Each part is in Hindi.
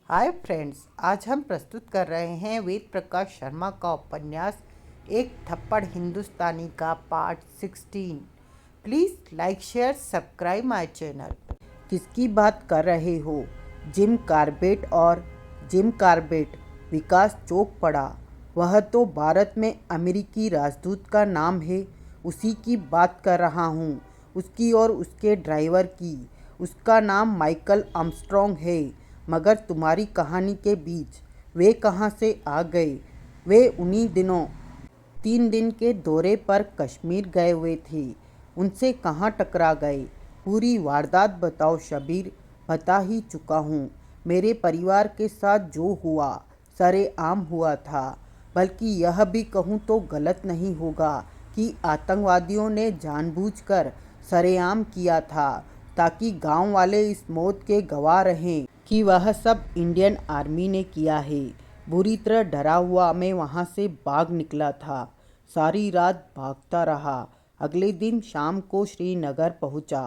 हाय फ्रेंड्स, आज हम प्रस्तुत कर रहे हैं वेद प्रकाश शर्मा का उपन्यास एक थप्पड़ हिंदुस्तानी का part 16। Please like share subscribe my channel. किसकी बात कर रहे हो? Jim Corbett. और जिम कार्बेट विकास चौंक पड़ा। वह तो भारत में अमेरिकी राजदूत का नाम है। उसी की बात कर रहा हूँ, उसकी और उसके ड्राइवर की। उसका नाम माइकल आर्मस्ट्रॉन्ग है। मगर तुम्हारी कहानी के बीच वे कहाँ से आ गए? वे उन्हीं दिनों 3 दिन के दौरे पर कश्मीर गए हुए थे। उनसे कहाँ टकरा गए? पूरी वारदात बताओ शबीर। बता ही चुका हूँ। मेरे परिवार के साथ जो हुआ सरेआम हुआ था। बल्कि यह भी कहूँ तो गलत नहीं होगा कि आतंकवादियों ने जानबूझकर सरेआम किया था, ताकि गांव वाले इस मौत के गवाह रहें कि वह सब इंडियन आर्मी ने किया है। बुरी तरह डरा हुआ मैं वहाँ से भाग निकला था। सारी रात भागता रहा। अगले दिन शाम को श्रीनगर पहुँचा।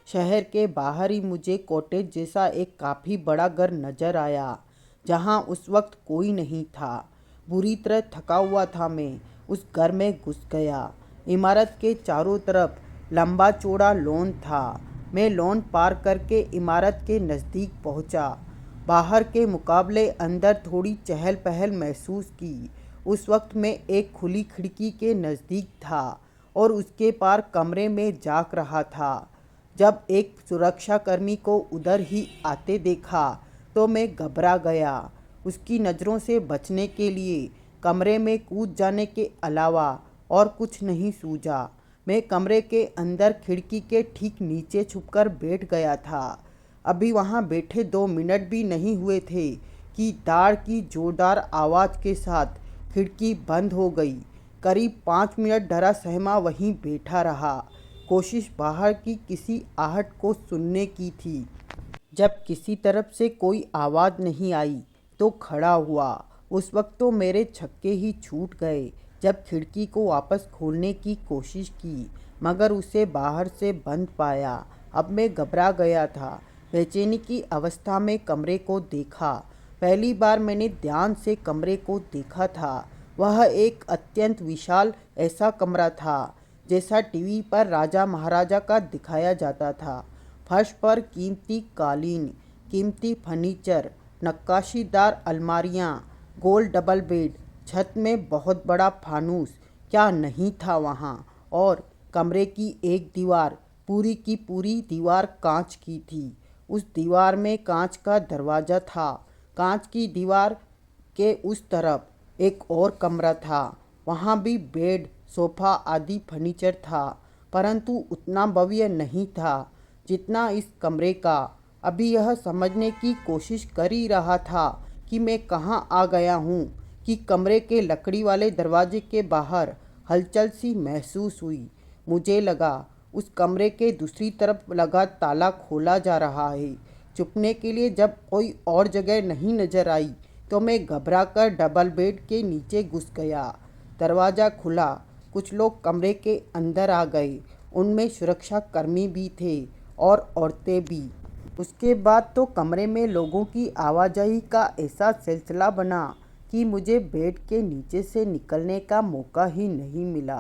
शहर के बाहर ही मुझे कॉटेज जैसा एक काफ़ी बड़ा घर नज़र आया, जहाँ उस वक्त कोई नहीं था। बुरी तरह थका हुआ था मैं। उस घर में घुस गया। इमारत के चारों तरफ लंबा चौड़ा लॉन था। मैं लॉन पार करके इमारत के नज़दीक पहुंचा। बाहर के मुकाबले अंदर थोड़ी चहल पहल महसूस की। उस वक्त मैं एक खुली खिड़की के नज़दीक था और उसके पार कमरे में झांक रहा था। जब एक सुरक्षाकर्मी को उधर ही आते देखा तो मैं घबरा गया। उसकी नज़रों से बचने के लिए कमरे में कूद जाने के अलावा और कुछ नहीं सूझा। मैं कमरे के अंदर खिड़की के ठीक नीचे छुपकर बैठ गया था। अभी वहाँ बैठे 2 मिनट भी नहीं हुए थे कि दाड़ की जोरदार आवाज़ के साथ खिड़की बंद हो गई। करीब 5 मिनट डरा सहमा वहीं बैठा रहा। कोशिश बाहर की किसी आहट को सुनने की थी। जब किसी तरफ से कोई आवाज़ नहीं आई तो खड़ा हुआ। उस वक्त तो मेरे छक्के ही छूट गए। जब खिड़की को वापस खोलने की कोशिश की, मगर उसे बाहर से बंद पाया। अब मैं घबरा गया था। बेचैनी की अवस्था में कमरे को देखा। पहली बार मैंने ध्यान से कमरे को देखा था। वह एक अत्यंत विशाल ऐसा कमरा था जैसा टीवी पर राजा महाराजा का दिखाया जाता था। फर्श पर कीमती कालीन, कीमती फर्नीचर, नक्काशीदार अलमारियाँ, गोल डबल बेड, छत में बहुत बड़ा फानूस, क्या नहीं था वहाँ। और कमरे की एक दीवार, पूरी की पूरी दीवार कांच की थी। उस दीवार में कांच का दरवाज़ा था। कांच की दीवार के उस तरफ एक और कमरा था। वहाँ भी बेड, सोफ़ा आदि फर्नीचर था, परंतु उतना भव्य नहीं था जितना इस कमरे का। अभी यह समझने की कोशिश कर ही रहा था कि मैं कहाँ आ गया हूँ कि कमरे के लकड़ी वाले दरवाजे के बाहर हलचल सी महसूस हुई। मुझे लगा उस कमरे के दूसरी तरफ लगा ताला खोला जा रहा है। छुपने के लिए जब कोई और जगह नहीं नजर आई तो मैं घबराकर डबल बेड के नीचे घुस गया। दरवाज़ा खुला। कुछ लोग कमरे के अंदर आ गए। उनमें सुरक्षा कर्मी भी थे और औरतें भी। उसके बाद तो कमरे में लोगों की आवाजाही का ऐसा सिलसिला बना कि मुझे बेड के नीचे से निकलने का मौका ही नहीं मिला।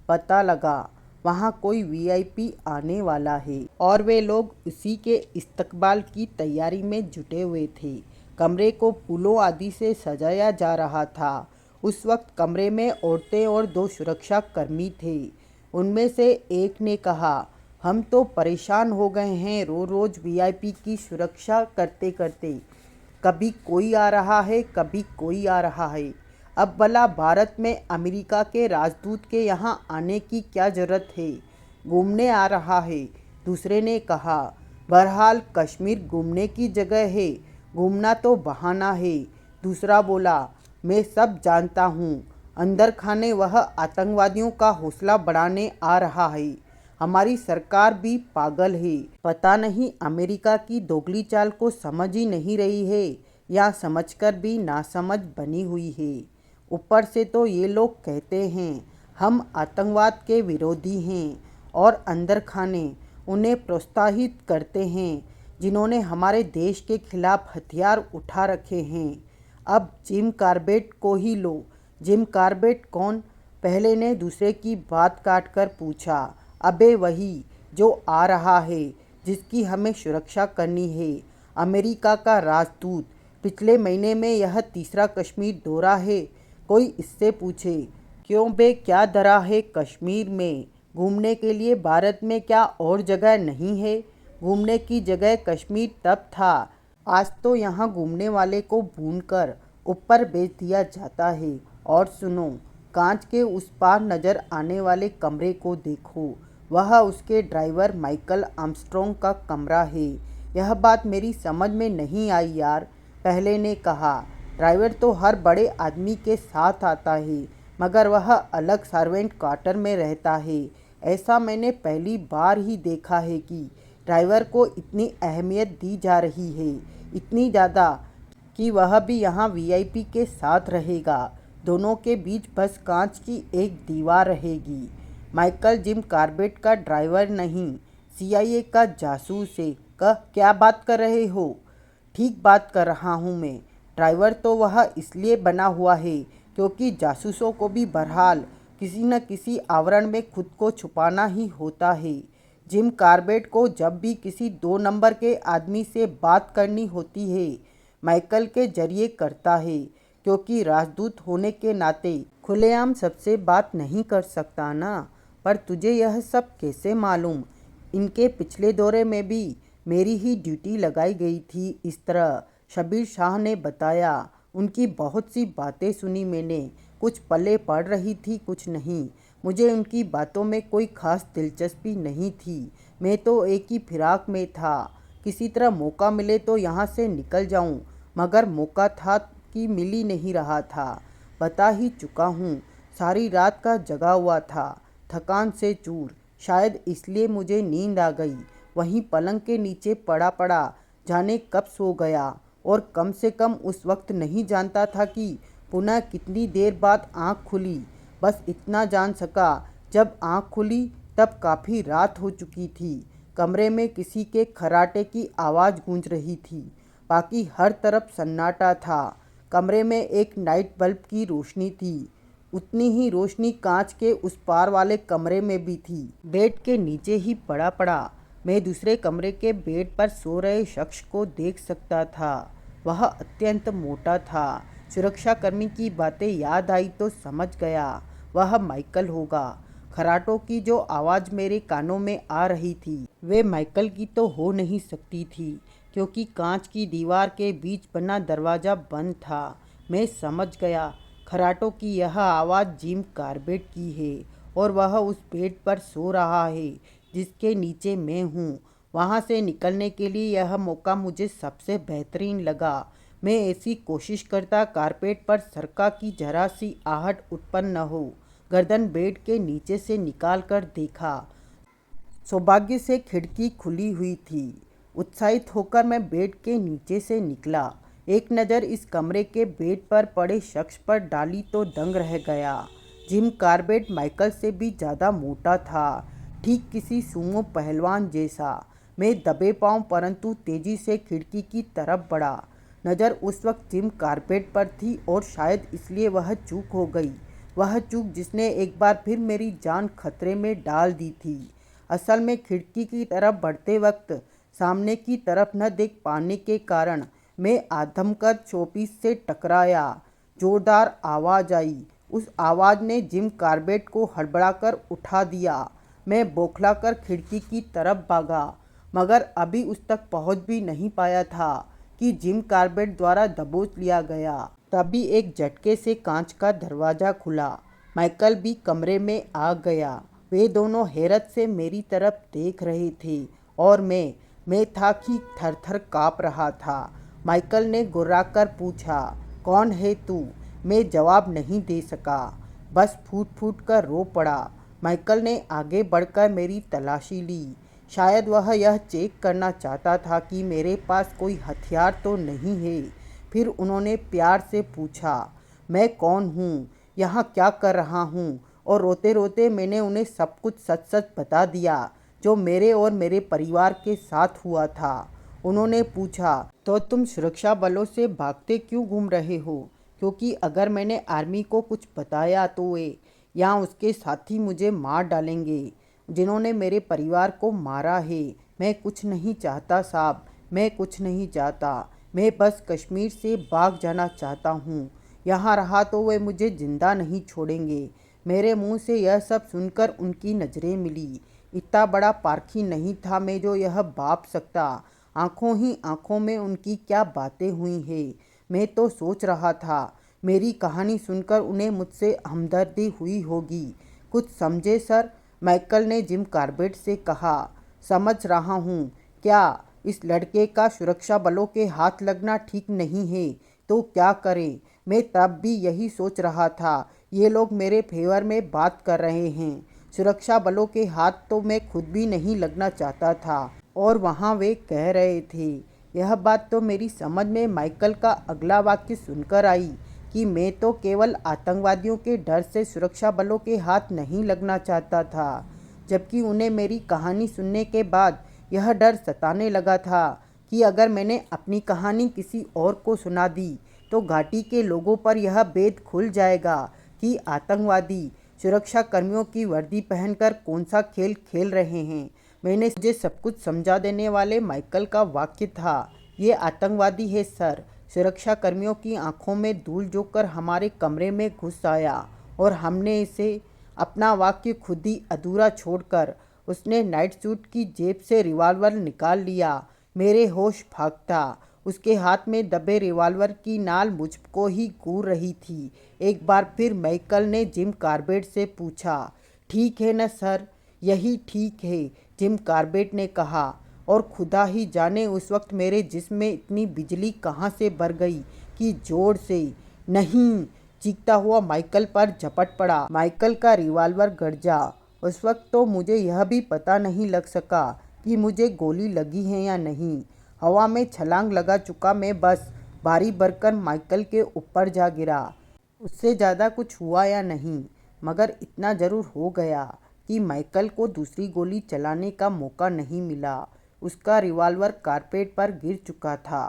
पता लगा वहाँ कोई वीआईपी आने वाला है और वे लोग उसी के इस्तकबाल की तैयारी में जुटे हुए थे। कमरे को फूलों आदि से सजाया जा रहा था। उस वक्त कमरे में औरतें और 2 सुरक्षा कर्मी थे। उनमें से एक ने कहा, हम तो परेशान हो गए हैं रोज़ वीआईपी की सुरक्षा करते करते। कभी कोई आ रहा है, कभी कोई आ रहा है। अब भला भारत में अमेरिका के राजदूत के यहाँ आने की क्या ज़रूरत है? घूमने आ रहा है, दूसरे ने कहा। बहरहाल कश्मीर घूमने की जगह है, घूमना तो बहाना है, दूसरा बोला। मैं सब जानता हूँ। अंदर खाने वह आतंकवादियों का हौसला बढ़ाने आ रहा है। हमारी सरकार भी पागल है। पता नहीं अमेरिका की दोगली चाल को समझ ही नहीं रही है या समझकर भी नासमझ बनी हुई है। ऊपर से तो ये लोग कहते हैं हम आतंकवाद के विरोधी हैं और अंदर खाने उन्हें प्रोत्साहित करते हैं जिन्होंने हमारे देश के खिलाफ हथियार उठा रखे हैं। अब जिम कॉर्बेट को ही लो। जिम कॉर्बेट कौन? पहले ने दूसरे की बात काट कर पूछा। अबे वही जो आ रहा है, जिसकी हमें सुरक्षा करनी है। अमेरिका का राजदूत। पिछले महीने में यह तीसरा कश्मीर दौरा है। कोई इससे पूछे, क्यों बे, क्या धरा है कश्मीर में? घूमने के लिए भारत में क्या और जगह नहीं है? घूमने की जगह कश्मीर तब था। आज तो यहाँ घूमने वाले को भूनकर ऊपर बेच दिया जाता है। और सुनो, कांच के उस पार नजर आने वाले कमरे को देखो। वह उसके ड्राइवर माइकल आर्मस्ट्रॉन्ग का कमरा है। यह बात मेरी समझ में नहीं आई यार, पहले ने कहा। ड्राइवर तो हर बड़े आदमी के साथ आता है, मगर वह अलग सर्वेंट क्वार्टर में रहता है। ऐसा मैंने पहली बार ही देखा है कि ड्राइवर को इतनी अहमियत दी जा रही है, इतनी ज़्यादा कि वह भी यहाँ वीआईपी के साथ रहेगा। दोनों के बीच बस कांच की एक दीवार रहेगी। माइकल जिम कॉर्बेट का ड्राइवर नहीं, सीआईए का जासूस है। क्या बात कर रहे हो? ठीक बात कर रहा हूँ मैं। ड्राइवर तो वह इसलिए बना हुआ है क्योंकि जासूसों को भी बहरहाल किसी न किसी आवरण में खुद को छुपाना ही होता है। जिम कॉर्बेट को जब भी किसी 2 नंबर के आदमी से बात करनी होती है, माइकल के जरिए करता है, क्योंकि राजदूत होने के नाते खुलेआम सबसे बात नहीं कर सकता ना। पर तुझे यह सब कैसे मालूम? इनके पिछले दौरे में भी मेरी ही ड्यूटी लगाई गई थी। इस तरह शबीर शाह ने बताया। उनकी बहुत सी बातें सुनी मैंने, कुछ पल्ले पड़ रही थी, कुछ नहीं। मुझे उनकी बातों में कोई खास दिलचस्पी नहीं थी। मैं तो एक ही फिराक में था, किसी तरह मौका मिले तो यहाँ से निकल जाऊँ, मगर मौका था कि मिल ही नहीं रहा था। बता ही चुका हूँ, सारी रात का जगा हुआ था, थकान से चूर। शायद इसलिए मुझे नींद आ गई। वहीं पलंग के नीचे पड़ा पड़ा जाने कब सो गया, और कम से कम उस वक्त नहीं जानता था कि पुनः कितनी देर बाद आँख खुली। बस इतना जान सका, जब आँख खुली तब काफ़ी रात हो चुकी थी। कमरे में किसी के खर्राटे की आवाज़ गूंज रही थी, बाकी हर तरफ सन्नाटा था। कमरे में एक नाइट बल्ब की रोशनी थी, उतनी ही रोशनी कांच के उस पार वाले कमरे में भी थी। बेड के नीचे ही पड़ा पड़ा मैं दूसरे कमरे के बेड पर सो रहे शख्स को देख सकता था। वह अत्यंत मोटा था। सुरक्षाकर्मी की बातें याद आई तो समझ गया वह माइकल होगा। खराटों की जो आवाज़ मेरे कानों में आ रही थी, वे माइकल की तो हो नहीं सकती थी, क्योंकि कांच की दीवार के बीच बना दरवाज़ा बंद था। मैं समझ गया, खराटों की यह आवाज़ जिम कॉर्बेट की है, और वह उस बेड पर सो रहा है जिसके नीचे मैं हूँ। वहाँ से निकलने के लिए यह मौका मुझे सबसे बेहतरीन लगा। मैं ऐसी कोशिश करता कारपेट पर सरका की जरा सी आहट उत्पन्न न हो। गर्दन बेड के नीचे से निकाल कर देखा। सौभाग्य से खिड़की खुली हुई थी। उत्साहित होकर मैं बेड के नीचे से निकला। एक नज़र इस कमरे के बेड पर पड़े शख्स पर डाली तो दंग रह गया। जिम कॉर्बेट माइकल से भी ज़्यादा मोटा था, ठीक किसी सूमो पहलवान जैसा। मैं दबे पाँव परंतु तेजी से खिड़की की तरफ बढ़ा। नज़र उस वक्त जिम कॉर्बेट पर थी, और शायद इसलिए वह चूक हो गई, वह चूक जिसने एक बार फिर मेरी जान खतरे में डाल दी थी। असल में खिड़की की तरफ बढ़ते वक्त सामने की तरफ न देख पाने के कारण मैं आधमकद शोपीस से टकराया। जोरदार आवाज़ आई। उस आवाज़ ने जिम कॉर्बेट को हड़बड़ाकर उठा दिया। मैं बौखलाकर खिड़की की तरफ भागा, मगर अभी उस तक पहुंच भी नहीं पाया था कि जिम कॉर्बेट द्वारा दबोच लिया गया। तभी एक झटके से कांच का दरवाज़ा खुला। माइकल भी कमरे में आ गया। वे दोनों हैरत से मेरी तरफ देख रहे थे, और मैं था कि थर थर काँप रहा था। माइकल ने गुर्राकर पूछा, कौन है तू? मैं जवाब नहीं दे सका, बस फूट फूट कर रो पड़ा। माइकल ने आगे बढ़कर मेरी तलाशी ली। शायद वह यह चेक करना चाहता था कि मेरे पास कोई हथियार तो नहीं है। फिर उन्होंने प्यार से पूछा, मैं कौन हूँ, यहाँ क्या कर रहा हूँ? और रोते रोते मैंने उन्हें सब कुछ सच सच बता दिया, जो मेरे और मेरे परिवार के साथ हुआ था। उन्होंने पूछा, तो तुम सुरक्षा बलों से भागते क्यों घूम रहे हो? क्योंकि अगर मैंने आर्मी को कुछ बताया तो वे या उसके साथी मुझे मार डालेंगे, जिन्होंने मेरे परिवार को मारा है। मैं कुछ नहीं चाहता साहब, मैं कुछ नहीं चाहता। मैं बस कश्मीर से भाग जाना चाहता हूँ। यहाँ रहा तो वे मुझे जिंदा नहीं छोड़ेंगे। मेरे मुंह से यह सब सुनकर उनकी नज़रें मिली। इतना बड़ा पारखी नहीं था मैं जो यह भाप सकता। आंखों ही आंखों में उनकी क्या बातें हुई हैं। मैं तो सोच रहा था मेरी कहानी सुनकर उन्हें मुझसे हमदर्दी हुई होगी। कुछ समझे सर? माइकल ने जिम कॉर्बेट से कहा। समझ रहा हूँ। क्या इस लड़के का सुरक्षा बलों के हाथ लगना ठीक नहीं है? तो क्या करें? मैं तब भी यही सोच रहा था। ये लोग मेरे फेवर में बात कर रहे हैं। सुरक्षा बलों के हाथ तो मैं खुद भी नहीं लगना चाहता था, और वहाँ वे कह रहे थे। यह बात तो मेरी समझ में माइकल का अगला वाक्य सुनकर आई कि मैं तो केवल आतंकवादियों के डर से सुरक्षा बलों के हाथ नहीं लगना चाहता था, जबकि उन्हें मेरी कहानी सुनने के बाद यह डर सताने लगा था कि अगर मैंने अपनी कहानी किसी और को सुना दी तो घाटी के लोगों पर यह भेद खुल जाएगा कि आतंकवादी सुरक्षा कर्मियों की वर्दी पहनकर कौन सा खेल खेल रहे हैं। मुझे सब कुछ समझा देने वाले माइकल का वाक्य था। ये आतंकवादी है सर। सुरक्षा कर्मियों की आंखों में धूल झोंककर हमारे कमरे में घुस आया और हमने इसे अपना वाक्य खुद ही अधूरा छोड़कर उसने नाइट सूट की जेब से रिवॉल्वर निकाल लिया। मेरे होश भागता। उसके हाथ में दबे रिवॉल्वर की नाल मुझको ही घूर रही थी। एक बार फिर माइकल ने जिम कॉर्बेट से पूछा, ठीक है न सर? यही ठीक है, जिम कॉर्बेट ने कहा। और खुदा ही जाने उस वक्त मेरे जिस्म में इतनी बिजली कहाँ से भर गई कि जोर से नहीं चीखता हुआ माइकल पर झपट पड़ा। माइकल का रिवॉल्वर गरजा। उस वक्त तो मुझे यह भी पता नहीं लग सका कि मुझे गोली लगी है या नहीं। हवा में छलांग लगा चुका मैं बस भारी भरकर माइकल के ऊपर जा गिरा। उससे ज़्यादा कुछ हुआ या नहीं, मगर इतना ज़रूर हो गया कि माइकल को दूसरी गोली चलाने का मौका नहीं मिला। उसका रिवॉल्वर कारपेट पर गिर चुका था।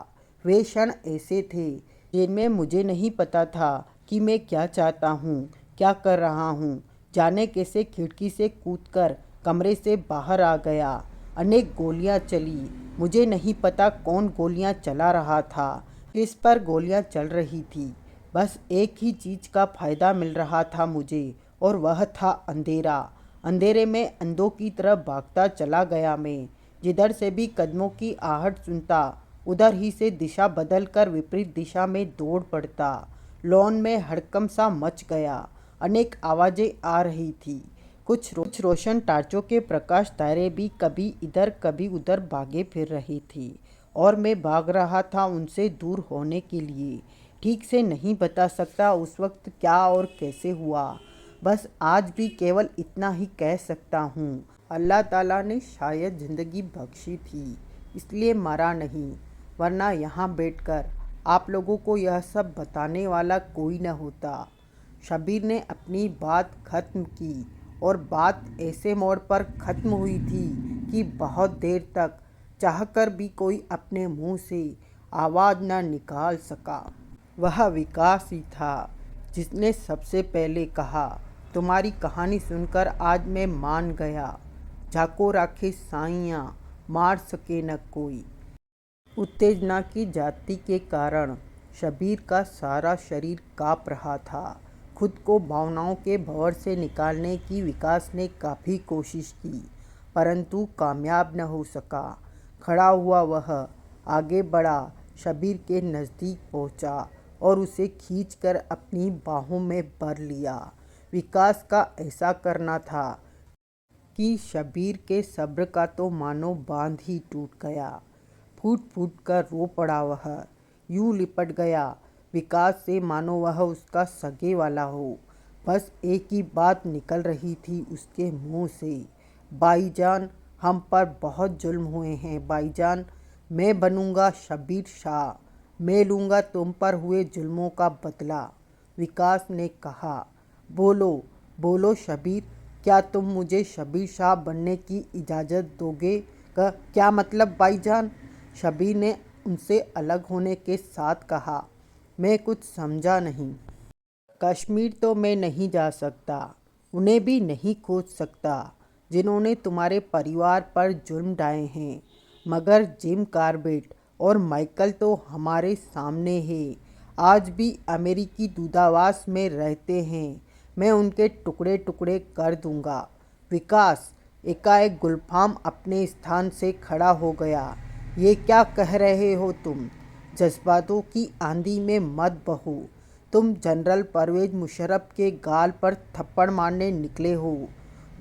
वे क्षण ऐसे थे जिनमें मुझे नहीं पता था कि मैं क्या चाहता हूँ, क्या कर रहा हूँ। जाने कैसे खिड़की से कूदकर कमरे से बाहर आ गया। अनेक गोलियाँ चली। मुझे नहीं पता कौन गोलियाँ चला रहा था, किस पर गोलियाँ चल रही थी। बस एक ही चीज़ का फ़ायदा मिल रहा था मुझे, और वह था अंधेरा। अंधेरे में अंधों की तरह भागता चला गया मैं। जिधर से भी कदमों की आहट सुनता उधर ही से दिशा बदलकर विपरीत दिशा में दौड़ पड़ता। लॉन में हड़कंप सा मच गया। अनेक आवाज़ें आ रही थी। कुछ रोशन टार्चों के प्रकाश दायरे भी कभी इधर कभी उधर भागे फिर रही थी, और मैं भाग रहा था उनसे दूर होने के लिए। ठीक से नहीं बता सकता उस वक्त क्या और कैसे हुआ। बस आज भी केवल इतना ही कह सकता हूँ, अल्लाह ताला ने शायद ज़िंदगी बख्शी थी, इसलिए मरा नहीं, वरना यहाँ बैठकर आप लोगों को यह सब बताने वाला कोई न होता। शबीर ने अपनी बात खत्म की, और बात ऐसे मोड़ पर ख़त्म हुई थी कि बहुत देर तक चाहकर भी कोई अपने मुंह से आवाज़ न निकाल सका। वह विकास ही था जिसने सबसे पहले कहा, तुम्हारी कहानी सुनकर आज मैं मान गया। जाको राखे साइयाँ, मार सके न कोई। उत्तेजना की जाति के कारण शबीर का सारा शरीर काँप रहा था। खुद को भावनाओं के भंवर से निकालने की विकास ने काफ़ी कोशिश की, परंतु कामयाब न हो सका। खड़ा हुआ वह आगे बढ़ा, शबीर के नज़दीक पहुंचा और उसे खींचकर अपनी बाहों में भर लिया। विकास का ऐसा करना था कि शबीर के सब्र का तो मानो बांध ही टूट गया। फूट फूट कर रो पड़ा वह। यूं लिपट गया विकास से मानो वह उसका सगे वाला हो। बस एक ही बात निकल रही थी उसके मुंह से, भाईजान हम पर बहुत जुल्म हुए हैं भाईजान। मैं बनूंगा शबीर शाह, मैं लूँगा तुम पर हुए जुल्मों का बदला। विकास ने कहा, बोलो बोलो शबीर, क्या तुम मुझे शबीर शाह बनने की इजाज़त दोगे? क्या मतलब भाईजान? शबीर ने उनसे अलग होने के साथ कहा। मैं कुछ समझा नहीं। कश्मीर तो मैं नहीं जा सकता, उन्हें भी नहीं खोज सकता जिन्होंने तुम्हारे परिवार पर जुर्म ढाए हैं, मगर जिम कार्बेट और माइकल तो हमारे सामने हैं। आज भी अमेरिकी दूतावास में रहते हैं। मैं उनके टुकड़े टुकड़े कर दूंगा। विकास, एकाएक गुलफाम अपने स्थान से खड़ा हो गया। ये क्या कह रहे हो तुम? जज्बातों की आंधी में मत बहो। तुम जनरल परवेज मुशर्रफ के गाल पर थप्पड़ मारने निकले हो।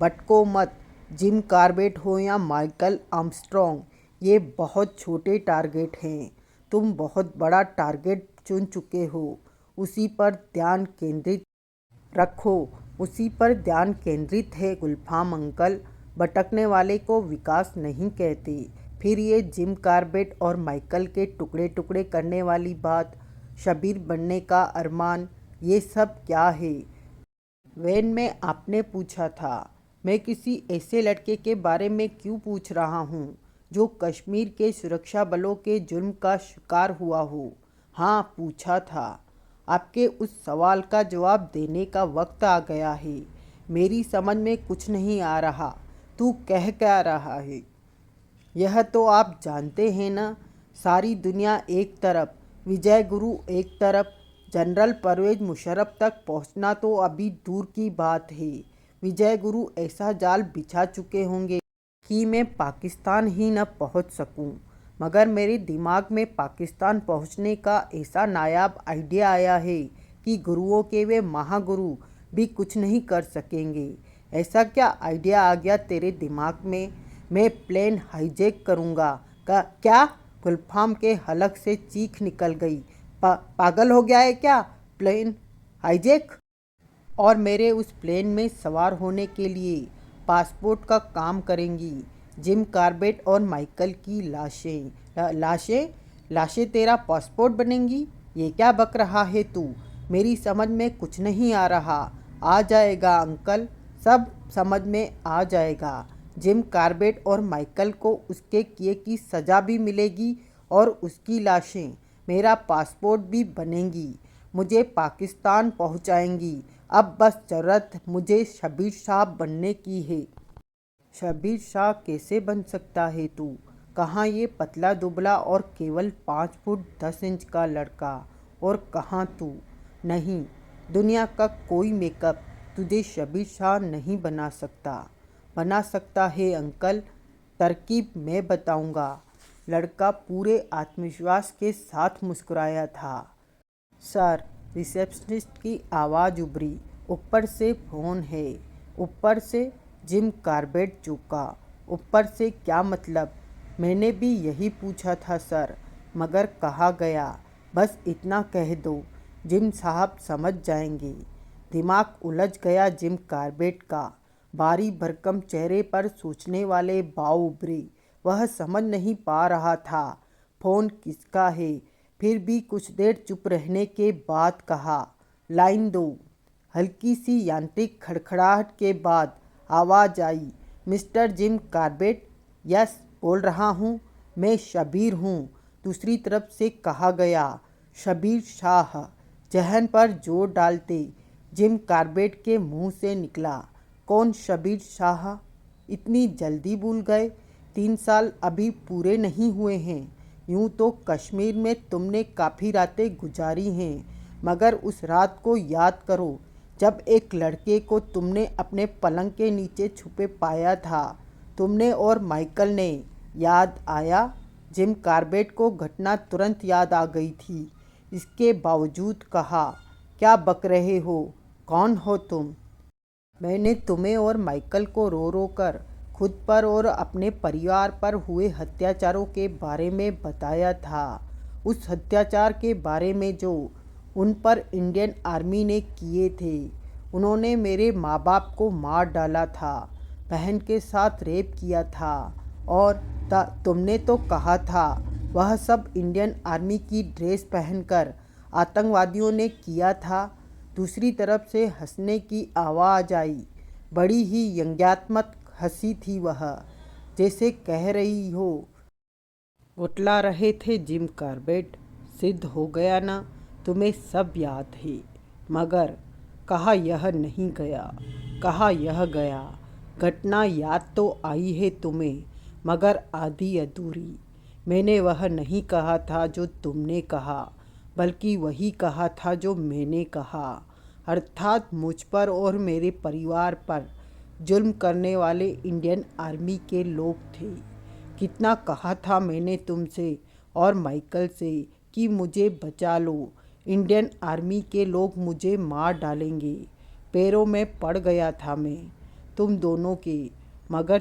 भटको मत। जिम कार्बेट हो या माइकल आर्मस्ट्रॉन्ग, ये बहुत छोटे टारगेट हैं। तुम बहुत बड़ा टारगेट चुन चुके हो। उसी पर ध्यान केंद्रित रखो। उसी पर ध्यान केंद्रित है गुलफाम अंकल। भटकने वाले को विकास नहीं कहते। फिर ये जिम कार्बेट और माइकल के टुकड़े टुकड़े करने वाली बात, शबीर बनने का अरमान, ये सब क्या है? वैन में आपने पूछा था। मैं किसी ऐसे लड़के के बारे में क्यों पूछ रहा हूँ जो कश्मीर के सुरक्षा बलों के जुर्म का शिकार हुआ हो? हाँ, पूछा था। आपके उस सवाल का जवाब देने का वक्त आ गया है। मेरी समझ में कुछ नहीं आ रहा। तू कह क्या रहा है? यह तो आप जानते हैं ना। सारी दुनिया एक तरफ, विजय गुरु एक तरफ, जनरल परवेज मुशर्रफ तक पहुंचना तो अभी दूर की बात है। विजय गुरु ऐसा जाल बिछा चुके होंगे कि मैं पाकिस्तान ही न पहुंच सकूं। मगर मेरे दिमाग में पाकिस्तान पहुंचने का ऐसा नायाब आइडिया आया है कि गुरुओं के वे महागुरु भी कुछ नहीं कर सकेंगे। ऐसा क्या आइडिया आ गया तेरे दिमाग में? मैं प्लेन हाईजैक करूँगा। क्या? गुलफाम के हलक से चीख निकल गई। पागल हो गया है क्या? Plane hijack? और मेरे उस प्लेन में सवार होने के लिए पासपोर्ट का काम करेंगी जिम कार्बेट और माइकल की लाशें। लाशें? लाशें तेरा पासपोर्ट बनेंगी? ये क्या बक रहा है तू? मेरी समझ में कुछ नहीं आ रहा। आ जाएगा अंकल, सब समझ में आ जाएगा। जिम कार्बेट और माइकल को उसके किए की सज़ा भी मिलेगी और उसकी लाशें मेरा पासपोर्ट भी बनेंगी, मुझे पाकिस्तान पहुंचाएंगी। अब बस ज़रूरत मुझे शबीर शाह बनने की है। शबीर शाह कैसे बन सकता है तू? कहाँ ये पतला दुबला और केवल 5 फुट 10 इंच का लड़का, और कहाँ तू? नहीं, दुनिया का कोई मेकअप तुझे शबीर शाह नहीं बना सकता। बना सकता है अंकल, तरकीब मैं बताऊंगा। लड़का पूरे आत्मविश्वास के साथ मुस्कुराया था। सर, रिसेप्शनिस्ट की आवाज़ उभरी। ऊपर से फ़ोन है। ऊपर से? जिम कार्बेट चौंका। ऊपर से क्या मतलब? मैंने भी यही पूछा था सर, मगर कहा गया बस इतना कह दो, जिम साहब समझ जाएंगे। दिमाग उलझ गया जिम कार्बेट का। भारी भरकम चेहरे पर सोचने वाले भाव उभरे। वह समझ नहीं पा रहा था फ़ोन किसका है। फिर भी कुछ देर चुप रहने के बाद कहा, लाइन दो। हल्की सी यांत्रिक खड़खड़ाहट के बाद आवाज़ आई, मिस्टर जिम कार्बेट? यस, बोल रहा हूँ, मैं शबीर हूँ। दूसरी तरफ से कहा गया, शबीर शाह। जहन पर जोर डालते जिम कार्बेट के मुंह से निकला, कौन शबीर शाह? इतनी जल्दी भूल गए? 3 साल अभी पूरे नहीं हुए हैं। यूं तो कश्मीर में तुमने काफ़ी रातें गुजारी हैं, मगर उस रात को याद करो जब एक लड़के को तुमने अपने पलंग के नीचे छुपे पाया था। तुमने और माइकल ने। याद आया? जिम कार्बेट को घटना तुरंत याद आ गई थी। इसके बावजूद कहा, क्या बक रहे हो? कौन हो तुम? मैंने तुम्हें और माइकल को रो रो कर खुद पर और अपने परिवार पर हुए अत्याचारों के बारे में बताया था। उस अत्याचार के बारे में जो उन पर इंडियन आर्मी ने किए थे। उन्होंने मेरे माँ बाप को मार डाला था, बहन के साथ रेप किया था, और तुमने तो कहा था वह सब इंडियन आर्मी की ड्रेस पहनकर आतंकवादियों ने किया था। दूसरी तरफ से हंसने की आवाज़ आई। बड़ी ही व्यंग्यात्मक हंसी थी वह, जैसे कह रही हो, उठला रहे थे जिम कॉर्बेट। सिद्ध हो गया ना, तुम्हें सब याद है। मगर कहा यह नहीं गया, कहा यह गया। घटना याद तो आई है तुम्हें, मगर आधी अधूरी। मैंने वह नहीं कहा था जो तुमने कहा, बल्कि वही कहा था जो मैंने कहा। अर्थात मुझ पर और मेरे परिवार पर जुल्म करने वाले इंडियन आर्मी के लोग थे। कितना कहा था मैंने तुमसे और माइकल से कि मुझे बचा लो, इंडियन आर्मी के लोग मुझे मार डालेंगे। पैरों में पड़ गया था मैं तुम दोनों के। मगर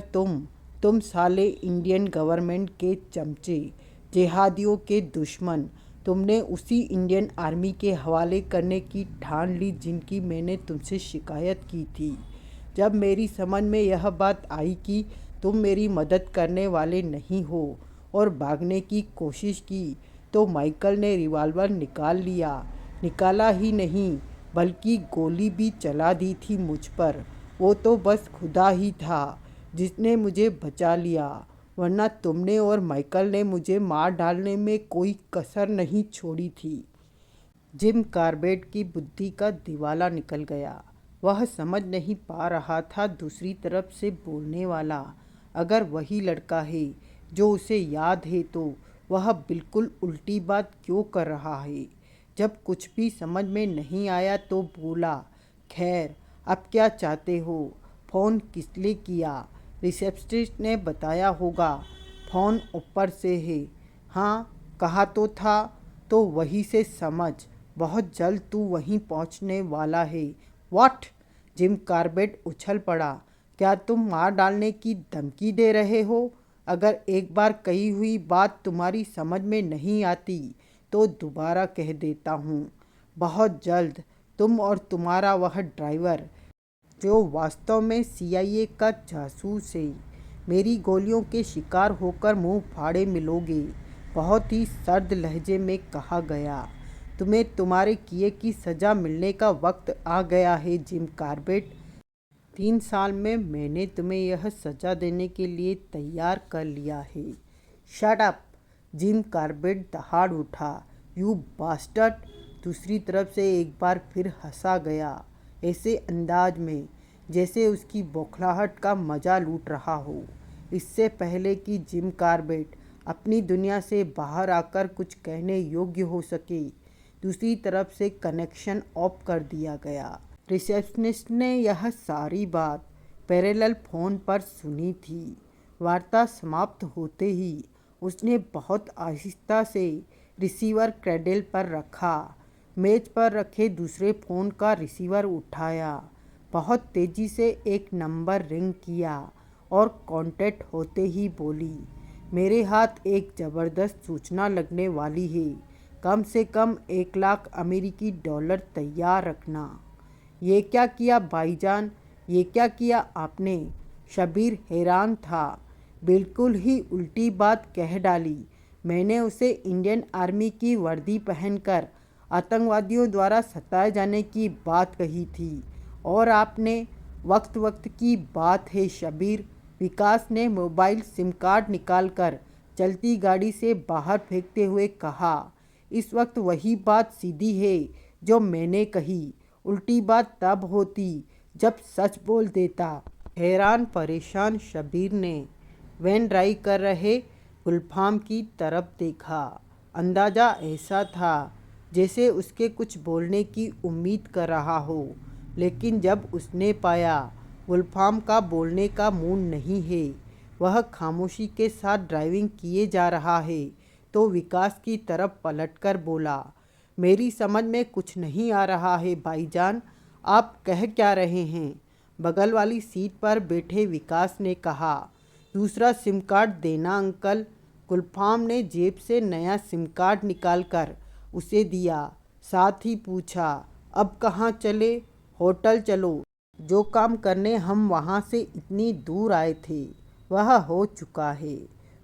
तुम साले इंडियन गवर्नमेंट के चमचे, जिहादियों के दुश्मन, तुमने उसी इंडियन आर्मी के हवाले करने की ठान ली जिनकी मैंने तुमसे शिकायत की थी। जब मेरी समझ में यह बात आई कि तुम मेरी मदद करने वाले नहीं हो और भागने की कोशिश की, तो माइकल ने रिवॉल्वर निकाल लिया। निकाला ही नहीं, बल्कि गोली भी चला दी थी मुझ पर। वो तो बस खुदा ही था जिसने मुझे बचा लिया, वरना तुमने और माइकल ने मुझे मार डालने में कोई कसर नहीं छोड़ी थी। जिम कॉर्बेट की बुद्धि का दिवाला निकल गया। वह समझ नहीं पा रहा था दूसरी तरफ से बोलने वाला अगर वही लड़का है जो उसे याद है, तो वह बिल्कुल उल्टी बात क्यों कर रहा है। जब कुछ भी समझ में नहीं आया तो बोला, खैर अब क्या चाहते हो? फ़ोन किस लिए किया? रिसेप्शनिस्ट ने बताया होगा, फ़ोन ऊपर से है। हाँ कहा तो था, तो वहीं से समझ, बहुत जल्द तू वहीं पहुंचने वाला है। व्हाट? जिम कॉर्बेट उछल पड़ा। क्या तुम मार डालने की धमकी दे रहे हो? अगर एक बार कही हुई बात तुम्हारी समझ में नहीं आती तो दोबारा कह देता हूँ, बहुत जल्द तुम और तुम्हारा वह ड्राइवर, जो वास्तव में CIA का जासूस है, मेरी गोलियों के शिकार होकर मुंह फाड़े मिलोगे। बहुत ही सर्द लहजे में कहा गया। तुम्हें तुम्हारे किए की सज़ा मिलने का वक्त आ गया है जिम कॉर्बेट। 3 साल में मैंने तुम्हें यह सज़ा देने के लिए तैयार कर लिया है। Shut up! जिम कॉर्बेट दहाड़ उठा। You bastard! दूसरी तरफ से एक बार फिर हंसा गया, ऐसे अंदाज में जैसे उसकी बौखलाहट का मज़ा लूट रहा हो। इससे पहले कि जिम कॉर्बेट अपनी दुनिया से बाहर आकर कुछ कहने योग्य हो सके, दूसरी तरफ से कनेक्शन ऑफ कर दिया गया। रिसेप्शनिस्ट ने यह सारी बात पैरेलल फ़ोन पर सुनी थी। वार्ता समाप्त होते ही उसने बहुत आहिस्ता से रिसीवर क्रेडल पर रखा। मेज पर रखे दूसरे फ़ोन का रिसीवर उठाया। बहुत तेज़ी से एक नंबर रिंग किया और कांटेक्ट होते ही बोली, मेरे हाथ एक ज़बरदस्त सूचना लगने वाली है। कम से कम 1 लाख अमेरिकी डॉलर तैयार रखना। ये क्या किया भाईजान, ये क्या किया आपने? शबीर हैरान था। बिल्कुल ही उल्टी बात कह डाली। मैंने उसे इंडियन आर्मी की वर्दी पहनकर आतंकवादियों द्वारा सताए जाने की बात कही थी। और आपने? वक्त की बात है शबीर। विकास ने मोबाइल सिम कार्ड निकालकर चलती गाड़ी से बाहर फेंकते हुए कहा, इस वक्त वही बात सीधी है जो मैंने कही। उल्टी बात तब होती जब सच बोल देता। हैरान परेशान शबीर ने वैन ड्राइव कर रहे गुलफाम की तरफ देखा। अंदाज़ा ऐसा था जैसे उसके कुछ बोलने की उम्मीद कर रहा हो, लेकिन जब उसने पाया गुलफाम का बोलने का मूड नहीं है, वह खामोशी के साथ ड्राइविंग किए जा रहा है, तो विकास की तरफ पलटकर बोला, मेरी समझ में कुछ नहीं आ रहा है भाईजान, आप कह क्या रहे हैं? बगल वाली सीट पर बैठे विकास ने कहा, दूसरा सिम कार्ड देना अंकल। गुलफाम ने जेब से नया सिम कार्ड निकालकर उसे दिया। साथ ही पूछा, अब कहाँ चले? होटल चलो। जो काम करने हम वहाँ से इतनी दूर आए थे वह हो चुका है।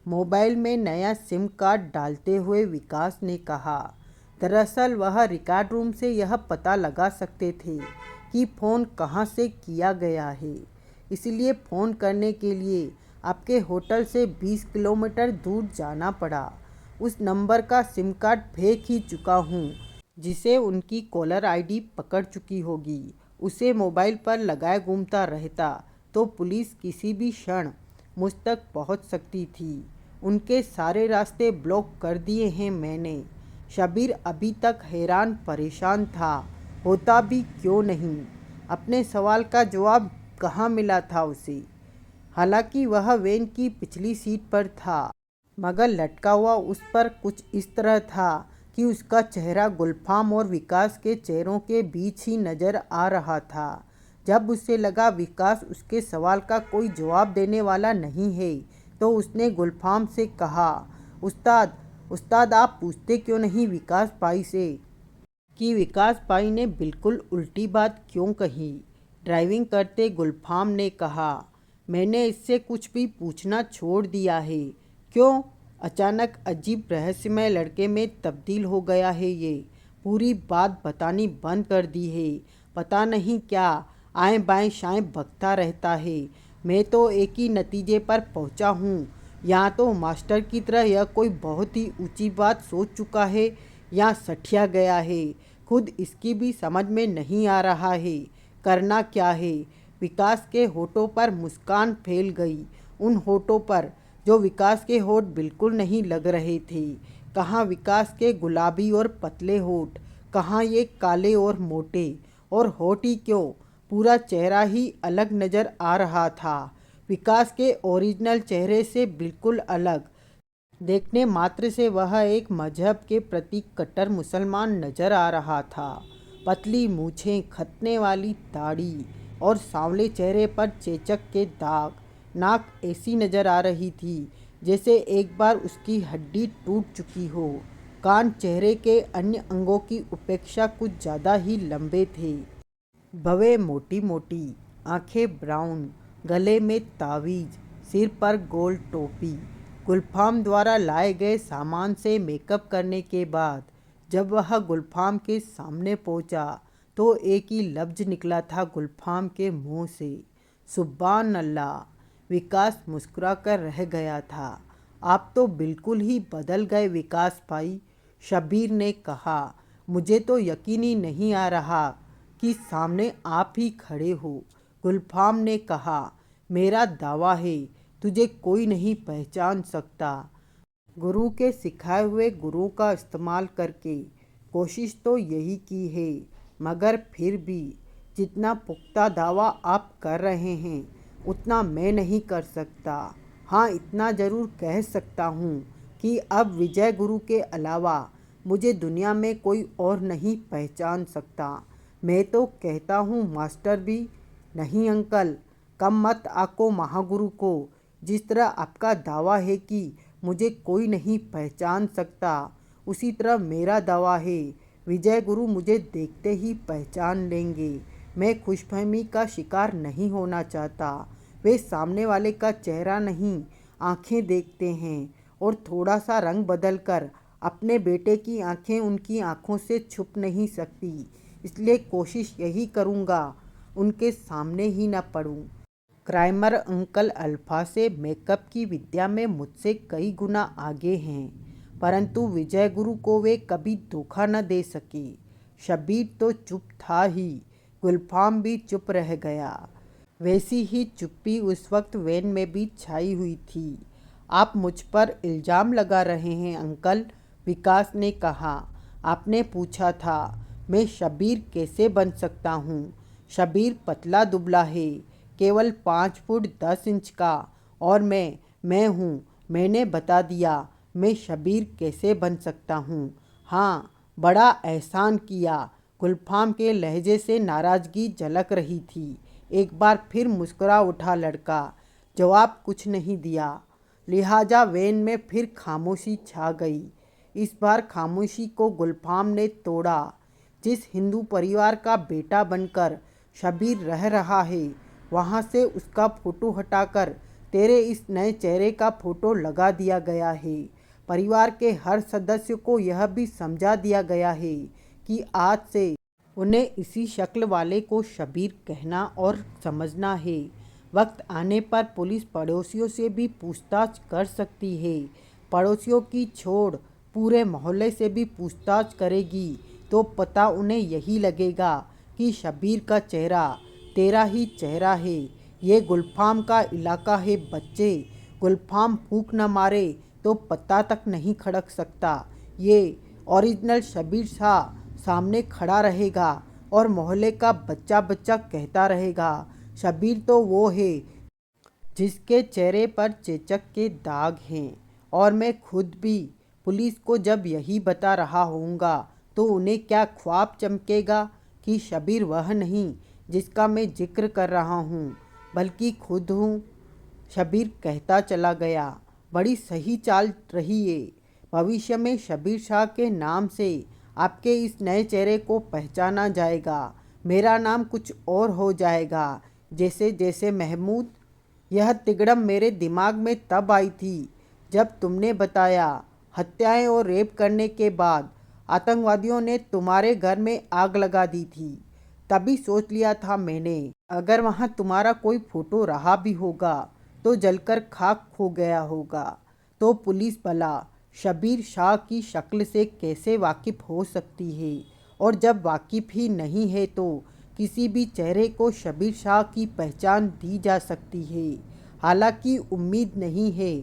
मोबाइल में नया सिम कार्ड डालते हुए विकास ने कहा, दरअसल वह रिकॉर्ड रूम से यह पता लगा सकते थे कि फ़ोन कहाँ से किया गया है, इसलिए फ़ोन करने के लिए आपके होटल से 20 किलोमीटर दूर जाना पड़ा। उस नंबर का सिम कार्ड फेंक ही चुका हूँ जिसे उनकी कॉलर आईडी पकड़ चुकी होगी। उसे मोबाइल पर लगाए घूमता रहता तो पुलिस किसी भी क्षण मुझ तक पहुंच सकती थी। उनके सारे रास्ते ब्लॉक कर दिए हैं मैंने। शबीर अभी तक हैरान परेशान था। होता भी क्यों नहीं, अपने सवाल का जवाब कहाँ मिला था उसे। हालांकि वह वैन की पिछली सीट पर था, मगर लटका हुआ उस पर कुछ इस तरह था कि उसका चेहरा गुलफाम और विकास के चेहरों के बीच ही नज़र आ रहा था। जब उसे लगा विकास उसके सवाल का कोई जवाब देने वाला नहीं है, तो उसने गुलफाम से कहा, उस्ताद उस्ताद आप पूछते क्यों नहीं विकास भाई से कि विकास भाई ने बिल्कुल उल्टी बात क्यों कही। ड्राइविंग करते गुलफाम ने कहा, मैंने इससे कुछ भी पूछना छोड़ दिया है। क्यों? अचानक अजीब रहस्यमय लड़के में तब्दील हो गया है ये। पूरी बात बतानी बंद कर दी है। पता नहीं क्या आए बाएं शाएं बकता रहता है। मैं तो एक ही नतीजे पर पहुंचा हूँ। यहाँ तो मास्टर की तरह यह कोई बहुत ही ऊंची बात सोच चुका है या सठिया गया है। खुद इसकी भी समझ में नहीं आ रहा है करना क्या है। विकास के होठों पर मुस्कान फैल गई, उन होठों पर जो विकास के होठ बिल्कुल नहीं लग रहे थे। कहाँ विकास के गुलाबी और पतले होठ, कहाँ ये काले और मोटे। और होठ ही क्यों, पूरा चेहरा ही अलग नज़र आ रहा था, विकास के ओरिजिनल चेहरे से बिल्कुल अलग। देखने मात्र से वह एक मजहब के प्रति कट्टर मुसलमान नजर आ रहा था। पतली मूछें, खतने वाली दाढ़ी और सांवले चेहरे पर चेचक के दाग। नाक ऐसी नजर आ रही थी जैसे एक बार उसकी हड्डी टूट चुकी हो। कान चेहरे के अन्य अंगों की उपेक्षा कुछ ज़्यादा ही लंबे थे। भवें मोटी मोटी, आंखें ब्राउन, गले में तावीज, सिर पर गोल टोपी। गुलफाम द्वारा लाए गए सामान से मेकअप करने के बाद जब वह गुलफाम के सामने पहुंचा तो एक ही लफ्ज निकला था गुलफाम के मुंह से, सुभान अल्लाह। विकास मुस्कुराकर रह गया था। आप तो बिल्कुल ही बदल गए विकास भाई, शबीर ने कहा। मुझे तो यकीन ही नहीं आ रहा कि सामने आप ही खड़े हो, गुलफाम ने कहा। मेरा दावा है तुझे कोई नहीं पहचान सकता। गुरु के सिखाए हुए गुरु का इस्तेमाल करके कोशिश तो यही की है, मगर फिर भी जितना पुख्ता दावा आप कर रहे हैं उतना मैं नहीं कर सकता। हाँ, इतना ज़रूर कह सकता हूँ कि अब विजय गुरु के अलावा मुझे दुनिया में कोई और नहीं पहचान सकता। मैं तो कहता हूँ मास्टर भी। नहीं अंकल, कम मत आको महागुरु को। जिस तरह आपका दावा है कि मुझे कोई नहीं पहचान सकता, उसी तरह मेरा दावा है विजय गुरु मुझे देखते ही पहचान लेंगे। मैं खुशफहमी का शिकार नहीं होना चाहता। वे सामने वाले का चेहरा नहीं, आंखें देखते हैं और थोड़ा सा रंग बदलकर अपने बेटे की आंखें उनकी आंखों से छुप नहीं सकती। इसलिए कोशिश यही करूँगा उनके सामने ही न पड़ूं। क्राइमर अंकल अल्फा से मेकअप की विद्या में मुझसे कई गुना आगे हैं, परंतु विजय गुरु को वे कभी धोखा न दे सके। शबीर तो चुप था ही, गुलफाम भी चुप रह गया। वैसी ही चुप्पी उस वक्त वैन में भी छाई हुई थी। आप मुझ पर इल्ज़ाम लगा रहे हैं अंकल, विकास ने कहा। आपने पूछा था मैं शबीर कैसे बन सकता हूँ। शबीर पतला दुबला है, केवल 5 फुट 10 इंच का, और मैं हूँ। मैंने बता दिया मैं शबीर कैसे बन सकता हूँ। हाँ, बड़ा एहसान किया। गुलफाम के लहजे से नाराज़गी झलक रही थी। एक बार फिर मुस्कुरा उठा लड़का। जवाब कुछ नहीं दिया, लिहाजा वैन में फिर खामोशी छा गई। इस बार खामोशी को गुलफाम ने तोड़ा। जिस हिंदू परिवार का बेटा बनकर शबीर रह रहा है, वहाँ से उसका फ़ोटो हटाकर तेरे इस नए चेहरे का फ़ोटो लगा दिया गया है। परिवार के हर सदस्य को यह भी समझा दिया गया है कि आज से उन्हें इसी शक्ल वाले को शबीर कहना और समझना है। वक्त आने पर पुलिस पड़ोसियों से भी पूछताछ कर सकती है। पड़ोसियों की छोड़ पूरे मोहल्ले से भी पूछताछ करेगी तो पता उन्हें यही लगेगा कि शब्बीर का चेहरा तेरा ही चेहरा है। ये गुलफाम का इलाका है बच्चे, गुलफाम फूंक न मारे तो पत्ता तक नहीं खड़क सकता। ये ओरिजिनल शब्बीर शाह सामने खड़ा रहेगा और मोहल्ले का बच्चा बच्चा कहता रहेगा, शब्बीर तो वो है जिसके चेहरे पर चेचक के दाग हैं। और मैं खुद भी पुलिस को जब यही बता रहा होऊंगा तो उन्हें क्या ख्वाब चमकेगा कि शब्बीर वह नहीं जिसका मैं जिक्र कर रहा हूँ, बल्कि खुद हूँ। शब्बीर कहता चला गया, बड़ी सही चाल रही है। भविष्य में शब्बीर शाह के नाम से आपके इस नए चेहरे को पहचाना जाएगा। मेरा नाम कुछ और हो जाएगा, जैसे जैसे महमूद। यह तिगड़म मेरे दिमाग में तब आई थी जब तुमने बताया हत्याएं और रेप करने के बाद आतंकवादियों ने तुम्हारे घर में आग लगा दी थी। तभी सोच लिया था मैंने, अगर वहाँ तुम्हारा कोई फोटो रहा भी होगा तो जलकर खाक हो गया होगा। तो पुलिस भला शब्बीर शाह की शक्ल से कैसे वाकिफ हो सकती है, और जब वाकिफ ही नहीं है तो किसी भी चेहरे को शब्बीर शाह की पहचान दी जा सकती है। हालांकि उम्मीद नहीं है,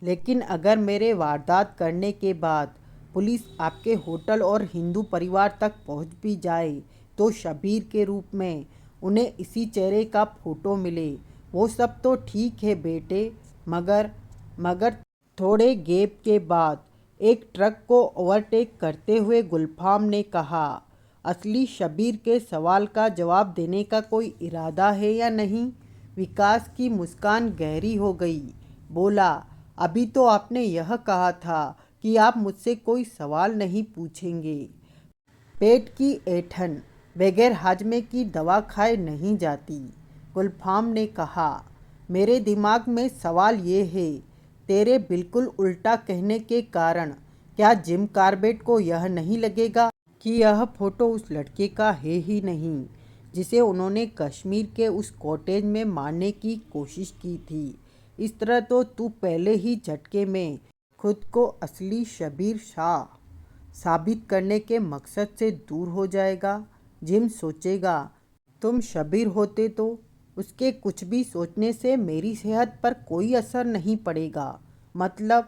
लेकिन अगर मेरे वारदात करने के बाद पुलिस आपके होटल और हिंदू परिवार तक पहुंच भी जाए तो शब्बीर के रूप में उन्हें इसी चेहरे का फोटो मिले, वो सब तो ठीक है बेटे, मगर थोड़े गैप के बाद एक ट्रक को ओवरटेक करते हुए गुलफाम ने कहा, असली शब्बीर के सवाल का जवाब देने का कोई इरादा है या नहीं? विकास की मुस्कान गहरी हो गई। बोला, अभी तो आपने यह कहा था कि आप मुझसे कोई सवाल नहीं पूछेंगे। पेट की ऐंठन बगैर हाजमे की दवा खाए नहीं जाती। गुलफाम ने कहा, मेरे दिमाग में सवाल ये है, तेरे बिल्कुल उल्टा कहने के कारण क्या जिम कॉर्बेट को यह नहीं लगेगा कि यह फोटो उस लड़के का है ही नहीं जिसे उन्होंने कश्मीर के उस कॉटेज में मारने की कोशिश की थी? इस तरह तो तू पहले ही झटके में खुद को असली शब्बीर शाह साबित करने के मकसद से दूर हो जाएगा। जिम सोचेगा तुम शब्बीर होते तो उसके कुछ भी सोचने से मेरी सेहत पर कोई असर नहीं पड़ेगा। मतलब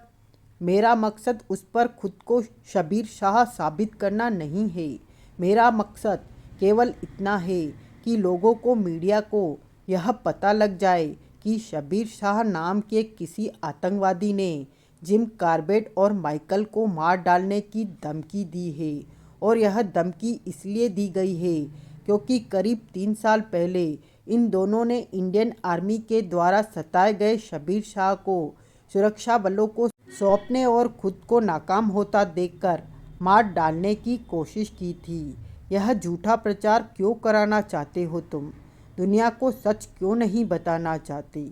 मेरा मकसद उस पर खुद को शब्बीर शाह साबित करना नहीं है। मेरा मकसद केवल इतना है कि लोगों को, मीडिया को यह पता लग जाए कि शब्बीर शाह नाम के किसी आतंकवादी ने जिम कॉर्बेट और माइकल को मार डालने की धमकी दी है। और यह धमकी इसलिए दी गई है क्योंकि करीब 3 साल पहले इन दोनों ने इंडियन आर्मी के द्वारा सताए गए शब्बीर शाह को सुरक्षा बलों को सौंपने और खुद को नाकाम होता देखकर मार डालने की कोशिश की थी। यह झूठा प्रचार क्यों कराना चाहते हो तुम? दुनिया को सच क्यों नहीं बताना चाहते?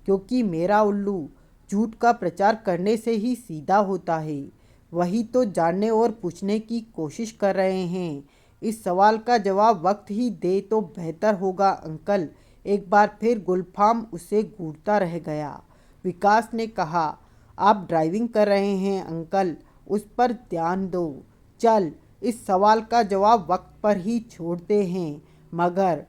क्योंकि मेरा उल्लू झूठ का प्रचार करने से ही सीधा होता है। वही तो जानने और पूछने की कोशिश कर रहे हैं। इस सवाल का जवाब वक्त ही दे तो बेहतर होगा अंकल। एक बार फिर गुलफाम उसे घूरता रह गया। विकास ने कहा, आप ड्राइविंग कर रहे हैं अंकल, उस पर ध्यान दो। चल, इस सवाल का जवाब वक्त पर ही छोड़ते हैं। मगर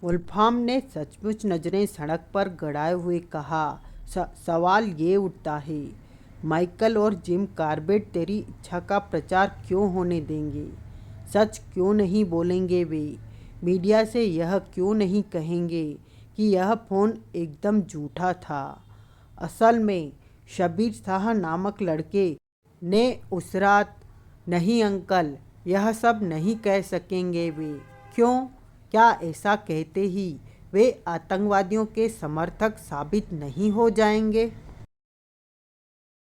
गुलफाम ने सचमुच नज़रें सड़क पर गड़ाए हुए कहा, सवाल ये उठता है, माइकल और जिम कॉर्बेट तेरी इच्छा का प्रचार क्यों होने देंगे? सच क्यों नहीं बोलेंगे वे? मीडिया से यह क्यों नहीं कहेंगे कि यह फ़ोन एकदम झूठा था? असल में शब्बीर शाह नामक लड़के ने उस रात, नहीं अंकल, यह सब नहीं कह सकेंगे वे। क्यों? क्या ऐसा कहते ही वे आतंकवादियों के समर्थक साबित नहीं हो जाएंगे?